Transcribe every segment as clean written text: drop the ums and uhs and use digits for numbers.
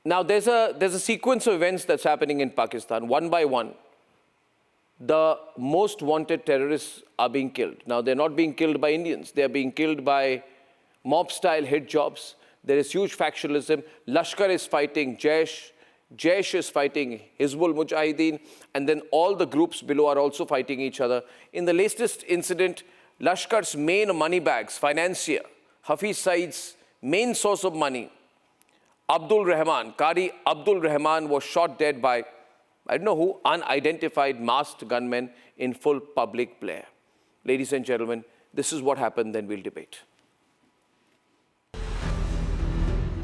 Now, there's a sequence of events that's happening in Pakistan. One by one, the most wanted terrorists are being killed. Now, they're not being killed by Indians. They're being killed by mob-style hit jobs. There is huge factionalism. Lashkar is fighting Jaish. Jaish is fighting Hizbul Mujahideen. And then all the groups below are also fighting each other. In the latest incident, Lashkar's main money bags, financier, Hafiz Saeed's main source of money, Abdul Rehman, Qari Abdul Rehman, was shot dead by, I don't know who, unidentified masked gunmen in full public glare. Ladies and gentlemen, this is what happened, then we'll debate.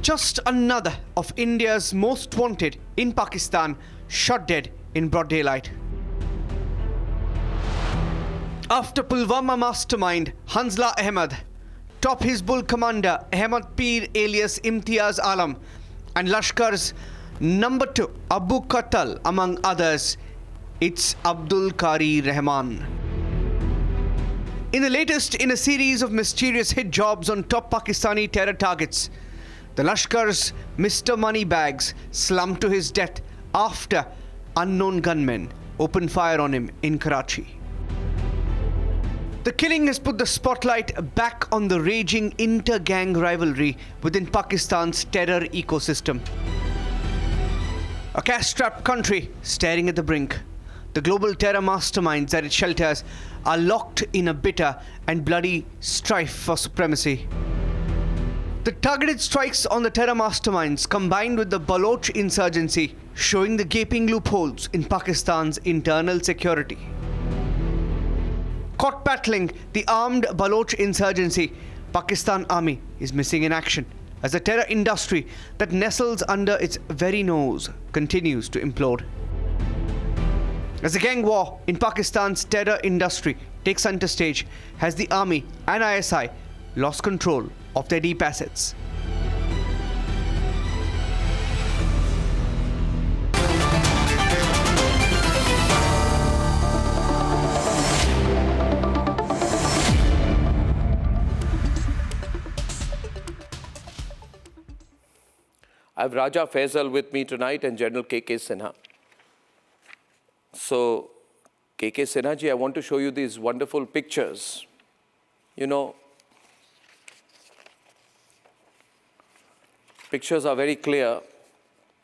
Just another of India's most wanted in Pakistan shot dead in broad daylight. After Pulwama mastermind Hanzla Ahmad, top Hizbul commander Ahmad Pir alias Imtiaz Alam, and Lashkar's number 2 Abu Qatal, among others, it's Abdul Qari Rehman. In the latest in a series of mysterious hit jobs on top Pakistani terror targets, the Lashkar's Mr. Moneybags slumped to his death after unknown gunmen opened fire on him in Karachi. The killing has put the spotlight back on the raging inter-gang rivalry within Pakistan's terror ecosystem. A cash-strapped country staring at the brink. The global terror masterminds that it shelters are locked in a bitter and bloody strife for supremacy. The targeted strikes on the terror masterminds combined with the Baloch insurgency showing the gaping loopholes in Pakistan's internal security. Caught battling the armed Baloch insurgency, Pakistan Army is missing in action as the terror industry that nestles under its very nose continues to implode. As the gang war in Pakistan's terror industry takes center stage, has the army and ISI lost control of their deep assets? I have Raja Faisal with me tonight and General K.K. Sinha. So, K.K. Sinha ji, I want to show you these wonderful pictures. You know, pictures are very clear.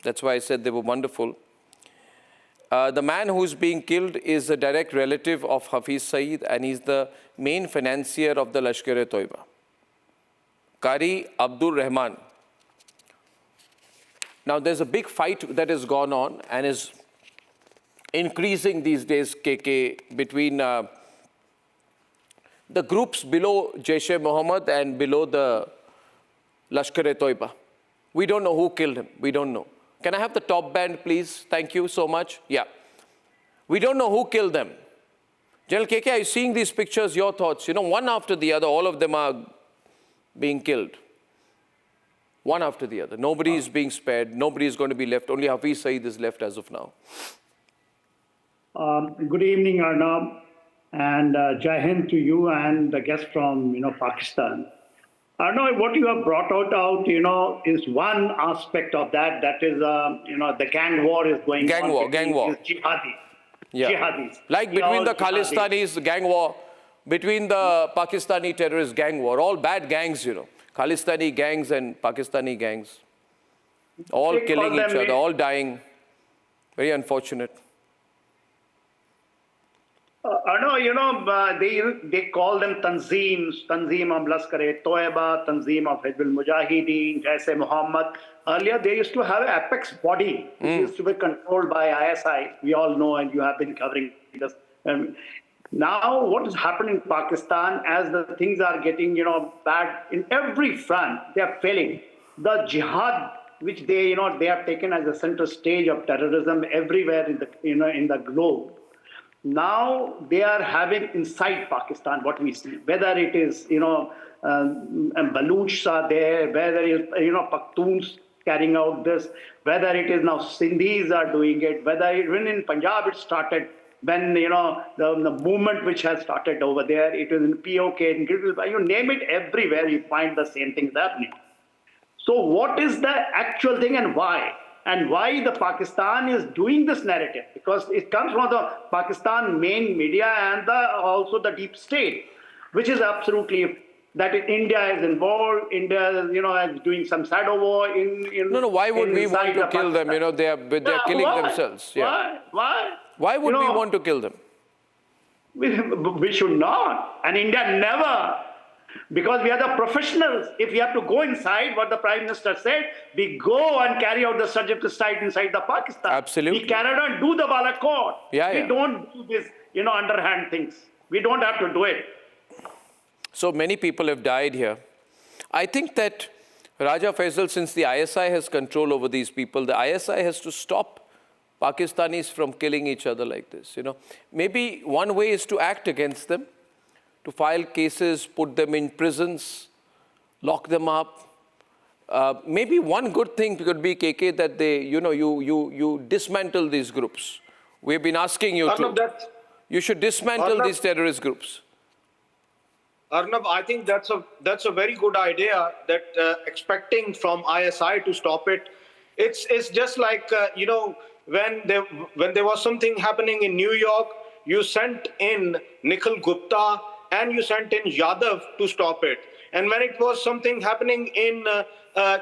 That's why I said they were wonderful. The man who's being killed is a direct relative of Hafiz Saeed, and he's the main financier of the Lashkar-e-Taiba. Qari Abdul Rehman. Now, there's a big fight that has gone on and is increasing these days, KK, between the groups below Jaish-e-Mohammed and below the Lashkar-e-Taiba. We don't know who killed him. We don't know. Can I have the top band, please? Thank you so much. Yeah. We don't know who killed them. General KK, are you seeing these pictures? Your thoughts? You know, one after the other, all of them are being killed. One after the other. Nobody is being spared. Nobody is going to be left. Only Hafiz Saeed is left as of now. Good evening, Arnab, and Jai Hind to you and the guest from Pakistan. Arnab, what you have brought out, is one aspect of that. That is, the gang war is going on. Gang war. Jihadi. Yeah. Jihadis. Like between the Khalistanis, gang war, between the Pakistani terrorist gang war, all bad gangs, Khalistani gangs and Pakistani gangs, all killing each other, all dying. Very unfortunate. They call them Tanzeems, Tanzeem of Lashkar-e-Taiba, Tanzeem of Hizbul Mujahideen, Jaish-e-Mohammed. Earlier, they used to have an apex body, which used to be controlled by ISI. We all know, and you have been covering this. Now, what is happening in Pakistan, as the things are getting, bad in every front, they are failing. The jihad, which they have taken as a center stage of terrorism everywhere in the globe. Now they are having inside Pakistan what we see, whether it is Balochs are there, whether it is Pakhtuns carrying out this, whether it is now Sindhis are doing it, whether even in Punjab it started when the movement which has started over there, it is in POK, in you name it, everywhere you find the same things happening. So what is the actual thing and why? And why the Pakistan is doing this narrative? Because it comes from the Pakistan main media and also the deep state, which is absolutely that India is involved. India, is doing some shadow war in. No. Why would we want to kill them? They are killing themselves. Yeah. Why? Why would we want to kill them? We should not. And India never. Because we are the professionals. If we have to go inside, what the Prime Minister said, we go and carry out the surgical strike inside the Pakistan. Absolutely. We cannot do the Balakot. Yeah. We don't do this, underhand things. We don't have to do it. So many people have died here. I think that Raja Faisal, since the ISI has control over these people, the ISI has to stop Pakistanis from killing each other like this. Maybe one way is to act against them, to file cases, put them in prisons, lock them up. Maybe one good thing could be, KK, that they, you dismantle these groups. We've been asking you to. You should dismantle these terrorist groups. Arnab, I think that's a very good idea, that expecting from ISI to stop it. It's just like, when there was something happening in New York, you sent in Nikhil Gupta and you sent in Yadav to stop it. And when it was something happening in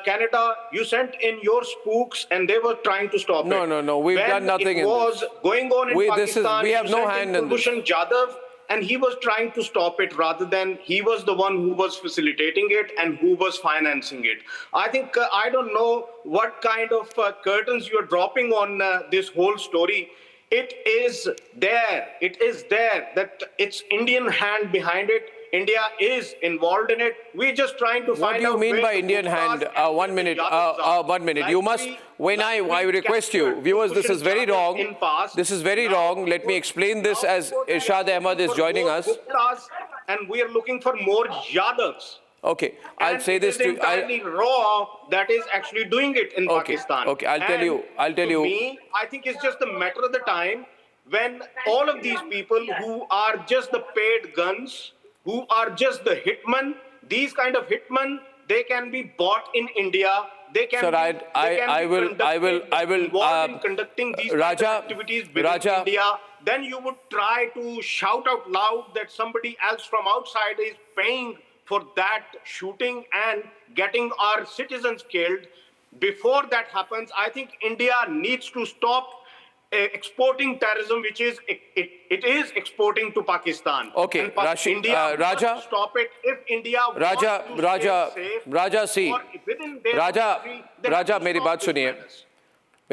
Canada, you sent in your spooks and they were trying to stop it. No. We've done nothing in this. When it was going on in Pakistan, we have no hand in this. Kulbhushan Jadhav, and he was trying to stop it, rather than he was the one who was facilitating it and who was financing it. I think, I don't know what kind of curtains you're dropping on this whole story. It is there that it's Indian hand behind it. India is involved in it. We're just trying to find out. What do you mean by Indian hand? 1 minute. 1 minute. You must. When I request you, viewers, this is very wrong. This is very wrong. Let me explain this as Irshad Ahmad is joining us. And we are looking for more Yadavs. Okay, I'll say this to you. It's entirely raw that is actually doing it in Pakistan. Okay, I'll tell you. To me, I think it's just a matter of the time when all of these people who are just the paid guns, who are just the hitmen, these kind of hitmen, they can be bought in India. They can involved in conducting these kind of activities within India. Then you would try to shout out loud that somebody else from outside is paying for that shooting and getting our citizens killed. Before that happens, I think India needs to stop exporting terrorism, which is it is exporting to Pakistan. Okay, India Raja, must stop it if India wants to stay safe. Raja, see, Raja, मेरी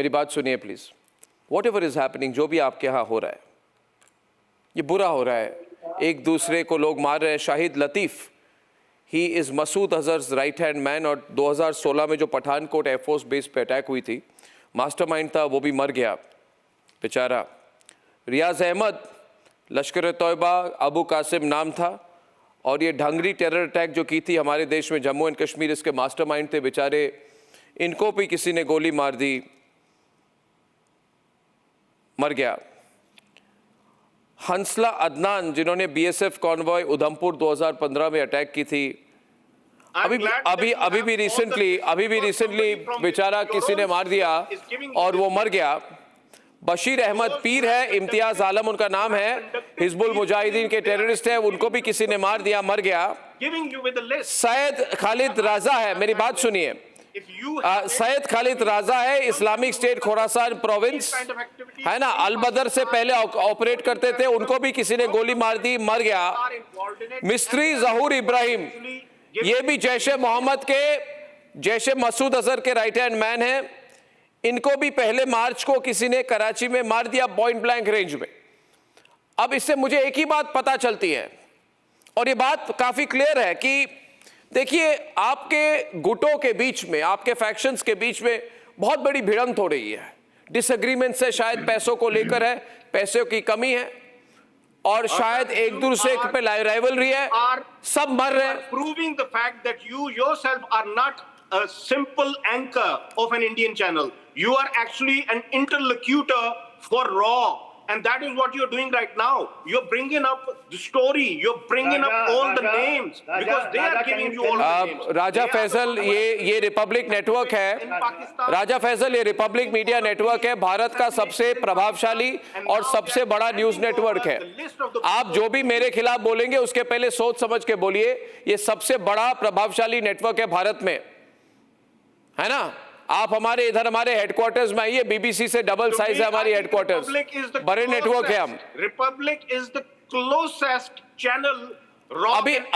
बात सुनिए, please. Whatever is happening, जो भी आपके यहाँ हो रहा है, ये बुरा हो रहा है. एक दूसरे को लोग मार रहे हैं. Shahid Latif, he is Masood अजहर's right hand man, और 2016 में जो पठानकोट एयरफोर्स बेस पे अटैक हुई थी, मास्टरमाइंड था, वो भी मर गया बेचारा. रियाज अहमद, लश्कर-ए-तौयबा, अबू कासिम नाम था, और ये ढंगरी टेरर अटैक जो की थी हमारे देश में, जम्मू एंड कश्मीर, इसके मास्टरमाइंड थे बेचारे. इनको भी किसी ने गोली मार दी, मर गया. हंसला अदनान, जिन्होंने बीएसएफ कॉन्वॉय उधमपुर 2015 में अटैक की थी, अभी भी रिसेंटली बेचारा किसी ने मार दिया और वो मर गया. बशीर अहमद पीर है, इम्तियाज आलम उनका नाम है, हिजबुल मुजाहिदीन के टेररिस्ट है, उनको भी किसी ने मार दिया, मर गया. सैयद खालिद राजा है, मेरी बात सुनिए. सैयद खालिद राजा है, इस्लामिक स्टेट खोरासान प्रोविंस है ना, अल-बदर से पहले ऑपरेट करते थे, उनको भी किसी ने गोली मार दी, मर गया. मिस्त्री जहूर इब्राहिम, ये भी जैशे मोहम्मद के, जैशे मसूद अजहर के राइट हैंड मैन है, इनको भी पहले मार्च को किसी ने कराची में मार दिया पॉइंट ब्लैंक रेंज में. अब इससे मुझे एक ही बात पता चलती है, और ये बात काफी क्लियर है कि देखिए, आपके गुटों के बीच में, आपके फैक्शंस के बीच में बहुत बड़ी भिड़ंत हो रही है. डिसएग्रीमेंट से शायद पैसों को लेकर है, पैसों की कमी है, और शायद एक दूसरे पे राइवलरी है, सब मर रहे हैं. Proving the fact that you yourself are not a simple anchor of an Indian channel. You are actually an interlocutor for RAW, And that is what you're doing right now. You're bringing up the story. You're bringing up all the names because they are giving you all the names. राजा फैसल, ये Republic network है, राजा फैसल, ये Republic media network है, भारत का सबसे प्रभावशाली और सबसे बड़ा न्यूज नेटवर्क है. आप जो भी मेरे खिलाफ बोलेंगे उसके पहले सोच समझ के बोलिए. ये सबसे बड़ा प्रभावशाली नेटवर्क है भारत में, है ना. आप हमारे इधर हमारे हेडक्वार्टर्स में आइए, बीबीसी से डबल साइज है हमारी हेडक्वार्टर्स, बड़े नेटवर्क है हम. Republic is the closest channel.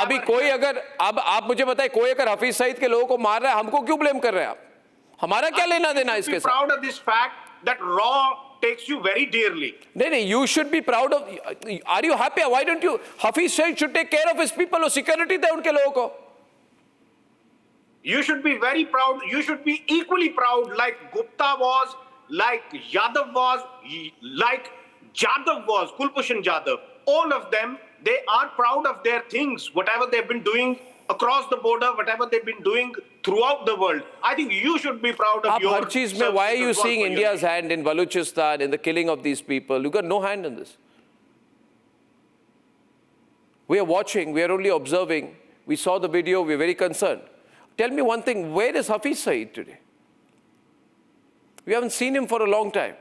अभी कोई अगर अब आप मुझे बताइए, कोई अगर हफीज सईद के लोगों को मार रहा है, हमको क्यों ब्लेम कर रहे हैं आप? हमारा क्या लेना देना इसके साथ? Proud of this fact that raw takes you very dearly. नहीं, you should be proud of. Are you happy? Why don't you? Hafiz Saeed should take care of his people. और सिक्योरिटी दे उनके लोगों को. You should be very proud. You should be equally proud, like Gupta was, like Yadav was, like Jadhav was, Kulbhushan Jadhav. All of them, they are proud of their things, whatever they've been doing across the border, whatever they've been doing throughout the world. I think you should be proud of your. हर चीज में, why are you seeing India's hand in Balochistan, in the killing of these people? You got no hand in this. We are watching, we are only observing. We saw the video, we are very concerned. Tell me one thing, where is Hafiz Saeed today? We haven't seen him for a long time.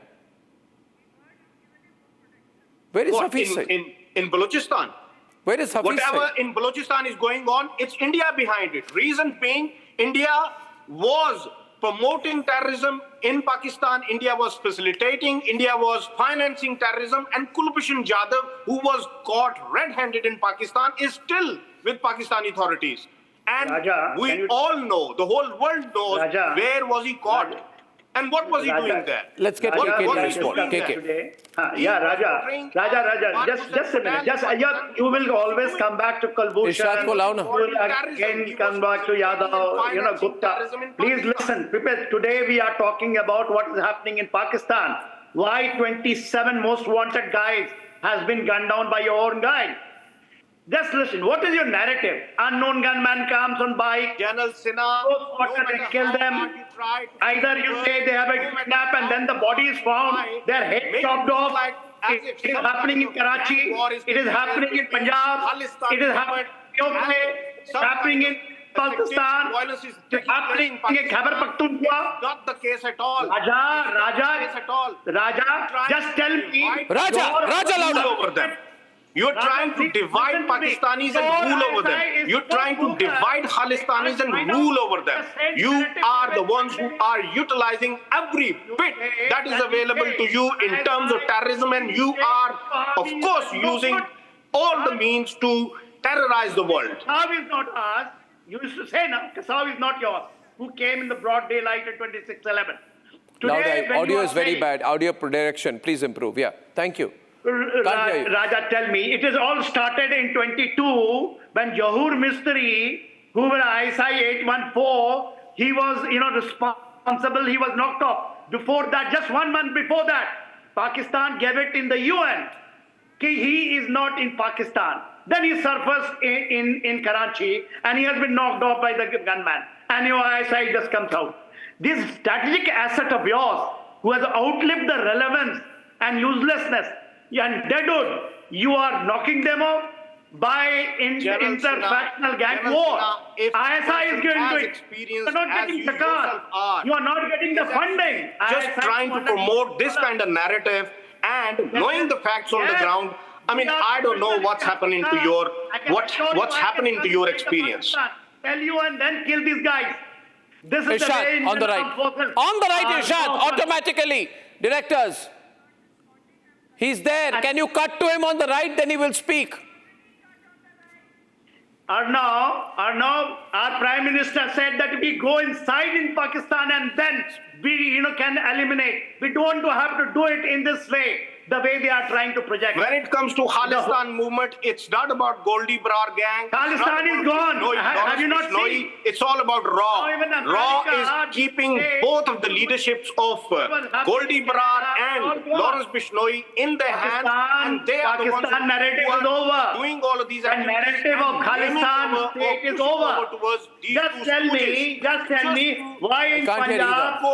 Where is Hafiz Saeed? In Balochistan. Where is Hafiz Whatever Saeed? in Balochistan is going on, it's India behind it. Reason being, India was promoting terrorism in Pakistan. India was facilitating. India was financing terrorism. And Kulbhushan Jadhav, who was caught red-handed in Pakistan, is still with Pakistani authorities. And Raja, we all know, the whole world knows, Raja, where was he caught? Raja, and what was he doing there? Let's get Raja, KK what to is respond. doing KK. today? Yeah, Raja, just a minute. You will always come back to Kulbhushan. Irshad ko lao na. You will again come back to Yadav, Gupta. Please listen. Today we are talking about what is happening in Pakistan. Why 27 most wanted guys has been gunned down by your own guy? Just listen. What is your narrative? Unknown gunman comes on bike. General Sinha, They kill them. Either you say they have a kidnap and then the body is found, their head chopped off. It is happening in Karachi. It is happening in Punjab. It is happening in Pakistan. It is happening in Khyber Pakhtunkhwa. Not the case at all. Raja, just tell me. Raja, louder. Over them. You're trying to divide Pakistanis and rule over them. You're trying to divide Khalistanis and rule over them. You are the ones who are utilizing every bit that is available to you in terms of terrorism, and you are, of course, using all the means to terrorize the world. Kassav is not ours. You used to say, no, Kassav is not yours. Who came in the broad daylight at 26/11. Now the audio is very bad. Audio direction, please improve. Yeah, thank you. Raja, tell me, it is all started in 22 when Jahur Mistri, who was ISI 814, he was, responsible, he was knocked off. Before that, just 1 month before that, Pakistan gave it in the UN. He is not in Pakistan. Then he surfaced in Karachi and he has been knocked off by the gunman. And your ISI just comes out. This strategic asset of yours, who has outlived the relevance and uselessness, and deadwood, you are knocking them off by interfactional gang war. ISI is going to it. You are not getting the car. You are not getting the funding. Just trying to promote this kind of narrative and knowing the facts on the ground. I mean, I don't know what's happening to your experience. Tell you and then kill these guys. This is Irshad, the way on the right. On the right, Irshad, automatically. Directors. He's there. Can you cut to him on the right? Then he will speak. Arnab, our Prime Minister said that we go inside in Pakistan and then we can eliminate. We don't have to do it in this way, the way they are trying to project. When it comes to Khalistan movement, it's not about Goldie Brar gang. Khalistan is gone. Have you not seen? It's all about Raw. Raw is keeping both of the leaderships of Goldie Brar and Lawrence Bishnoi in their hands, and they are the ones narrative is over. Doing all of these activities. The narrative of Khalistan state is over. Just tell me why in Punjab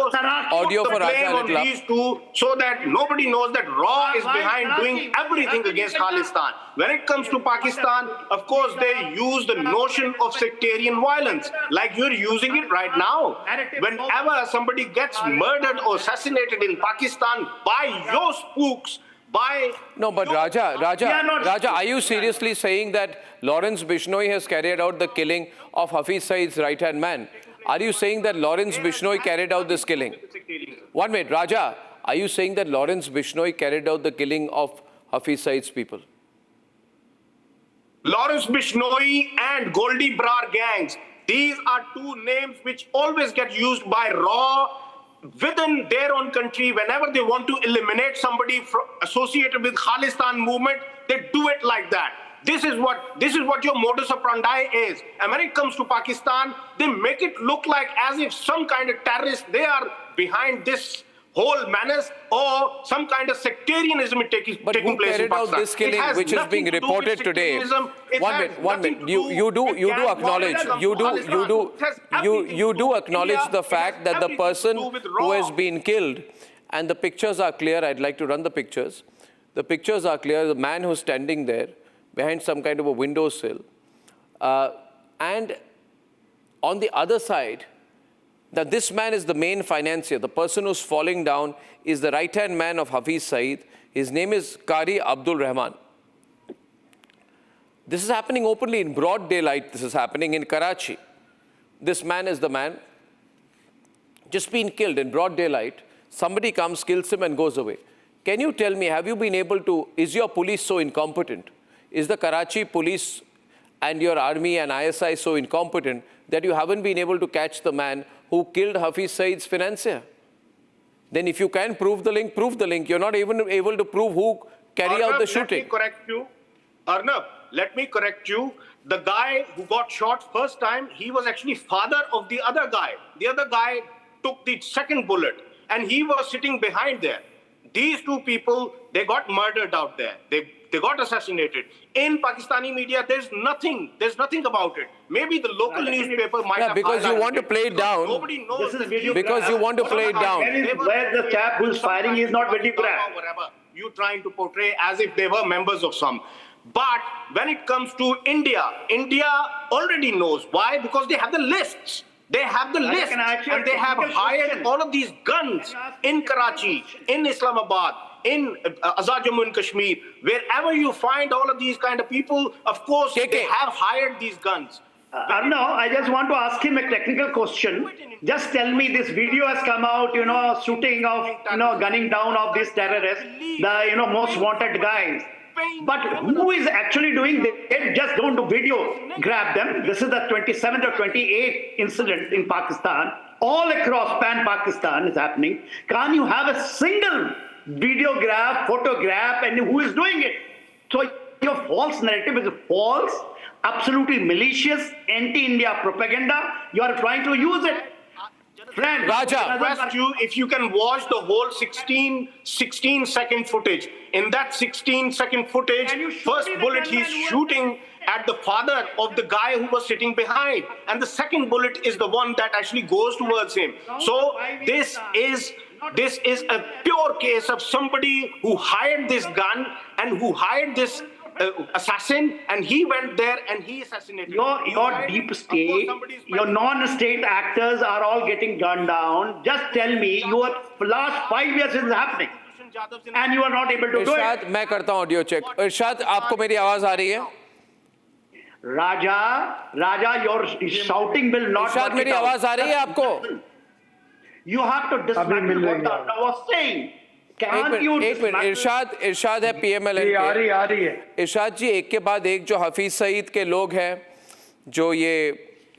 audio for Raja on these two, so that nobody knows that Raw law is behind doing everything against Khalistan. When it comes to Pakistan, of course, they use the notion of sectarian violence, like you're using it right now. Whenever somebody gets murdered or assassinated in Pakistan by your spooks, No, but Raja, are you seriously saying that Lawrence Bishnoi has carried out the killing of Hafiz Saeed's right-hand man? Are you saying that Lawrence Bishnoi carried out this killing? 1 minute, Raja, are you saying that Lawrence Bishnoi carried out the killing of Hafiz Saeed's people? Lawrence Bishnoi and Goldie Brar gangs, these are two names which always get used by RAW within their own country. Whenever they want to eliminate somebody associated with Khalistan movement, they do it like that. This is what your modus operandi is. And when it comes to Pakistan, they make it look like as if some kind of terrorist, they are behind this whole menace, or some kind of sectarianism taking place in Pakistan. But who carried out this killing, which is being reported today? 1 minute. You do acknowledge the fact that the person who has been killed, and the pictures are clear. I'd like to run the pictures. The pictures are clear. The man who's standing there behind some kind of a windowsill, and on the other side, that this man is the main financier. The person who's falling down is the right-hand man of Hafiz Saeed. His name is Qari Abdul Rehman. This is happening openly in broad daylight. This is happening in Karachi. This man is the man, just been killed in broad daylight. Somebody comes, kills him and goes away. Can you tell me, have you been able to, is your police so incompetent? Is the Karachi police and your army and ISI so incompetent that you haven't been able to catch the man who killed Hafiz Saeed's financier? Then if you can prove the link, prove the link. You're not even able to prove who carried out the shooting. Let me correct you. Arnab, let me correct you. The guy who got shot first time, he was actually father of the other guy. The other guy took the second bullet and he was sitting behind there. These two people, they got murdered out there. They got assassinated. In Pakistani media, there's nothing about it. Maybe the local newspaper might have because you want to play it down. Nobody knows. Because you want to play it down. Where the chap who's firing is not video graph. Whatever you trying to portray as if they were members of some. But when it comes to India, India already knows. Why? Because they have the lists. They have the list, and they have hired all of these guns in Karachi, in Islamabad, in Azad Jammu and Kashmir. Wherever you find all of these kind of people, of course, they have hired these guns. Arnab, I just want to ask him a technical question. Just tell me, this video has come out, shooting of, gunning down of these terrorists, the, most wanted guys. But who is actually doing this? They just don't do video, grab them. This is the 27th or 28th incident in Pakistan. All across pan-Pakistan is happening. Can't you have a single videograph, photograph, and who is doing it? So your false narrative is false, absolutely malicious, anti-India propaganda. You are trying to use it. Friend, Raja, I request you if you can watch the whole 16-second footage. In that 16-second footage, first bullet he's shooting at the father of the guy who was sitting behind, and the second bullet is the one that actually goes towards him. So this is a pure case of somebody who hired this gun and who hired this assassin, and he went there and he assassinated. Your deep state, your non-state actors are all getting gunned down. Just tell me, your last 5 years is happening, and you are not able to do it. इरशाद, मैं करता हूँ audio check. इरशाद, आपको मेरी आवाज आ रही है? Raja, your shouting will not. इरशाद, मेरी आवाज आ रही है आपको? You have to dismantle what Arnab was saying. एक मिनट. इरशाद है PMLN के. इरशाद जी, एक के बाद एक जो हफीज सईद के लोग हैं, जो ये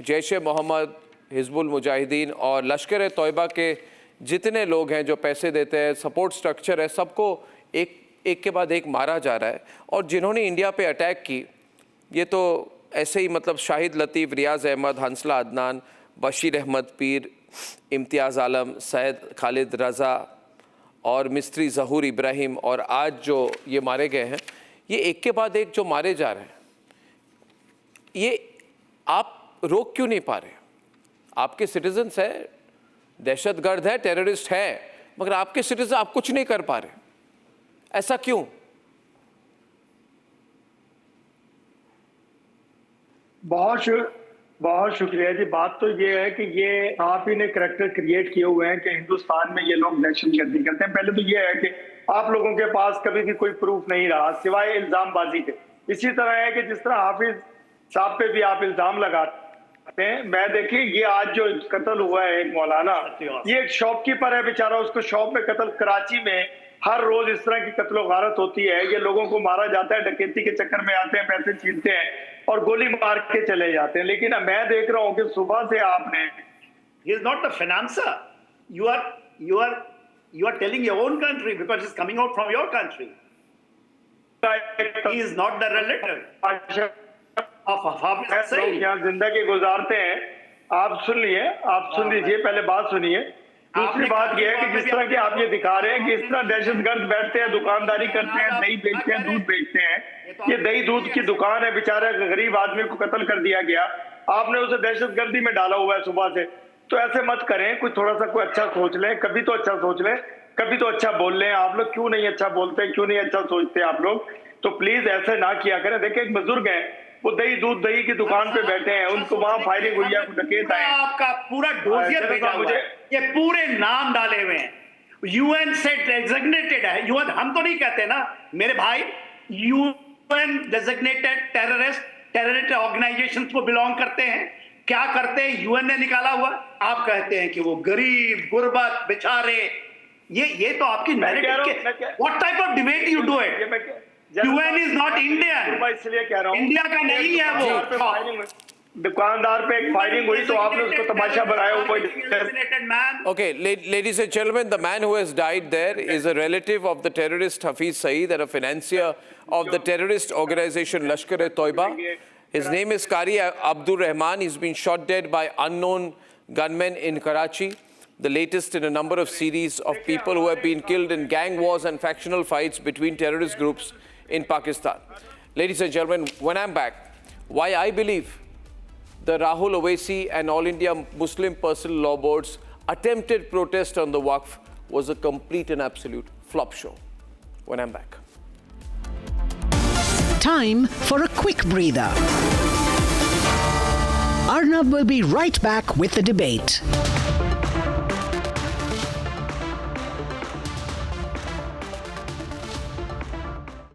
जैश-ए-मोहम्मद, हिजबुल मुजाहिदीन और लश्कर-ए-तौयबा के जितने लोग हैं जो पैसे देते हैं, सपोर्ट स्ट्रक्चर है, सबको एक के बाद एक मारा जा रहा है. और जिन्होंने इंडिया पे अटैक की, ये तो ऐसे ही मतलब शाहिद लतीफ़, रियाज अहमद, हंसला अदनान, बशीर अहमद पीर, इम्तियाज़ आलम, सैयद खालिद रज़ा और मिस्त्री ज़हूर इब्राहिम, और आज जो ये मारे गए हैं, ये एक के बाद एक जो मारे जा रहे हैं, ये आप रोक क्यों नहीं पा रहे? आपके सिटीजन्स हैं, दहशतगर्द है, टेररिस्ट है, मगर आपके सिटीजन आप कुछ नहीं कर पा रहे. ऐसा क्यों? बहुत शुक्रिया जी। बात तो ये है कि ये आप ही ने करैक्टर क्रिएट किए हुए हैं कि हिंदुस्तान में ये लोग दहशतगर्दी करते हैं। पहले तो ये है कि आप लोगों के पास कभी भी कोई प्रूफ नहीं रहा सिवाय इल्जामबाजी के। इसी तरह है कि जिस तरह हाफिज साहब पे भी आप इल्जाम लगाते हैं। मैं देखिए, ये आज जो कत्ल हुआ है एक मौलाना, ये एक शॉपकीपर है बेचारा, उसको शॉप में कत्ल, कराची में हर रोज इस तरह की कत्लो गारत होती है। ये लोगों को मारा जाता है, डकैती के चक्कर में आते हैं, पैसे छीनते हैं और गोली मार के चले जाते हैं। लेकिन मैं देख रहा हूं कि सुबह से आपने, he is not the financier. You are telling your own country because it's coming out from your country. He is not the relative of Hafiz Saeed. यहाँ जिंदगी गुजारते हैं। आप सुन लीजिए, पहले बात सुनिए। दूसरी बात यह है कि जिस तरह के आप ये दिखा रहे हैं कि इस तरह दहशतगर्द बैठते हैं, दुकानदारी करते हैं, दही बेचते हैं, दूध बेचते हैं। ये दही दूध की दुकान है, बेचारा गरीब आदमी को कत्ल कर दिया गया, आपने उसे दहशतगर्दी में डाला हुआ है सुबह से। तो ऐसे मत करें, कोई थोड़ा सा कोई अच्छा सोच लें, कभी तो अच्छा सोच लें, कभी तो अच्छा बोल लें। आप लोग क्यों नहीं अच्छा बोलते, क्यों नहीं अच्छा सोचते आप लोग? तो प्लीज ऐसे ना किया करें। देखिए, एक बुजुर्ग है, वो दही की दुकान पे बैठे हैं, उनको वहां फायरिंग हुई है, डकैत आए। आपका पूरा डोजियर भेजा हुआ है, ये पूरे नाम डाले हुए हैं, यूएन से डेजिग्नेटेड है। यूएन हम तो नहीं कहते ना मेरे भाई, यूएन डेजिग्नेटेड टेररिस्ट ऑर्गेनाइजेशंस को बिलोंग करते हैं। क्या करते हैं? यूएन ने निकाला हुआ। आप कहते हैं कि वो गरीब, गुर्बत, बेचारे, ये तो आपकी what type of debate you do it? UN is not Indian, इसलिए कह रहा हूँ, इंडिया का नहीं है वो। दुकानदार पे एक फायरिंग हुई तो आपने उसको तमाशा बनाया हुआ। Okay, ladies and gentlemen, the man who has died there is a relative of the terrorist Hafiz Saeed and a financier of the terrorist organization Lashkar-e-Taiba. His name is Abdul Rehman. He's been shot dead by unknown gunmen in Karachi, the latest in a number of series of people who have been killed in gang wars and factional fights between terrorist groups in Pakistan. Ladies and gentlemen, when I'm back, why I believe the Rahul Owaisi and All India Muslim Personal Law Board's attempted protest on the Waqf was a complete and absolute flop show. When I'm back. Time for a quick breather. Arnab will be right back with the debate.